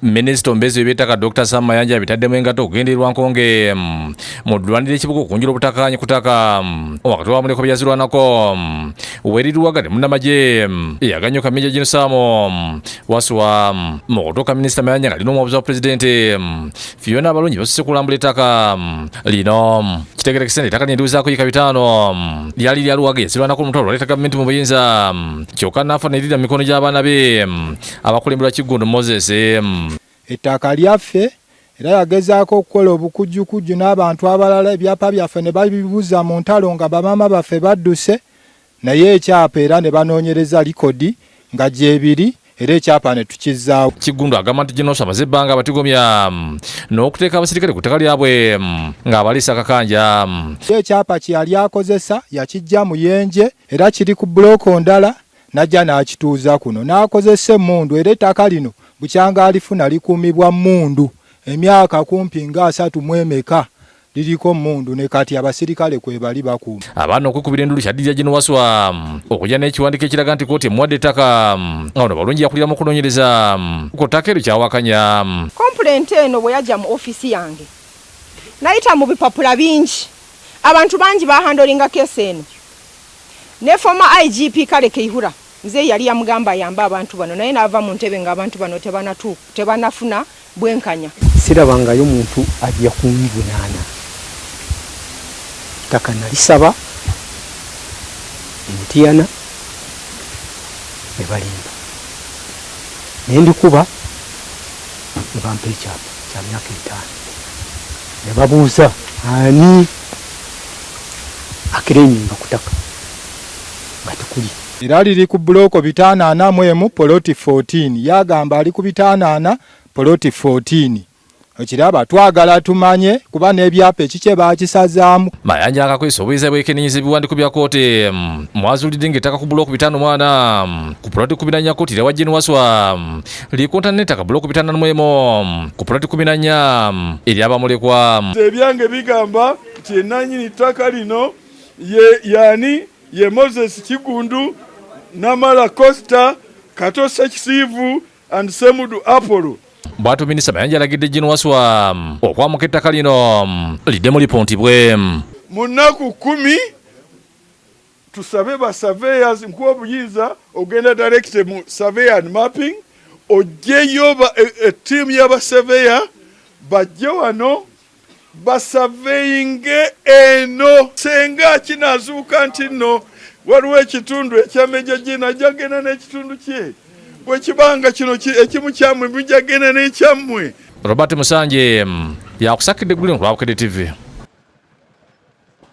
Minisita ombezi w'eby'ettaka Dr. Sam Mayanja bitaddemu engato okugendererwa nkonge mu ddwaniro ekibuga okunjula obutakanyi ku ttaka wakati wa muleko byazirwanako weeriruwagati munnamagye yaganyuka Meja Gen Samo Waswa mu kutuuka Minisita Mayanja nga lino omuwabuzi wa Pulezidenti Fiona Abalungi basuse kulambula ettaka lino kitegerekese ettaka ly'endiwizaako yika 5 lyali lya Luwaga yazirwanako omutwalo olwaleeta gavumenti mu buyinza kyokka n'afa n'eridda mu mikono gy'abaana be abakulemberwa Kiggundu Moses. Ettaka lyaffe era yagezaako okukola obukujjukujju n'abantu abalala ebyapa byaffe ne babibuza mu ntalo nga bamama baffe badduse naye ekyapa era ne banoonyereza likodi nga gyebiri era ekyapa ne tukizzaawo. Kiggundu agamba nti gino amaze ebbanga abatigomya n'okuteeka abasirikale ku ttaka lyabwe ng'abaliisa akakanja. Ekyapa kye yali akozesa yakiggya mu Yenje era kiri ku buloko ndala najja n'akituuza kuno n'akozesa emmundu era ettaka lino bukyanga alifuna likuumibwa mmundu emyaka kumpi nga 30 liriko mmundu ne kati abasirikale kwe bali bakuuma. Abaana okwekubira endulu Khadija Gen Waswa okujja n'ekiwandiiko ekiraga nti kkooti emuwadde ettaka nga ono balungi yakulira mu kunoonyereza ku ttaka eryo kyawakanya. Kompuleenti eno bwe yajja mu ofisi yange nayita mu bipapula bingi abantu bangi bahandolinga kesi eno ne former IGP Kale Keihura nze yali yamugamba yamba abantu bano naye naava mu ntebe nga abantu bano tebanafuna bwenkanya. Sirabangayo muntu ajja kunvunaana ttaka nalisaba Ntiyana ne balimba ne ndikuba ne bampa ekyapa kya myaka 5 ne babuuza ani akirenyinga ku ttaka nga tukuli. Era liri ku buloko 541 poloti 14 yagamba ali ku 5 poloti 14 okiraba twagala tumanye kuba n'ebyapa ekikye bakisazaamu. Mayanja akakwesa obuyinza bw'ekennenyeza ebiwandiiko bya kkooti mwazulidde ng'ettaka ku buloko 5 ku poloti 14 kkooti lya Gen Waswa likontana n'ettaka buloko 5 ku poloti 14 ery'abamulekwa. Ebyange bigamba nti ennannyini ttaka lino ye Moses Kiggundu, Namala Costa, Katosa Kisivu and Semudu Apollo. Bw'atyo Minisita Mayanja alagidde Gen Waswa okwamuka ettaka lino liddemu lipontibwe. Mu nnaku 10 tusabe ba surveyors nkuwa obuyinza ogenda direct mu survey and mapping ojjeyo team y'aba surveyor bajje wano basurveyinge eno senga kinazuuka nti nno waliwo ekitundu ekya Meja Gen ajagenda n'ekitundu kye bwe kibanga kino ekimu kyammwe bijagenda n'ekyammwe. Robert Musanje yakusakidde Gulino ku Lwabukede TV.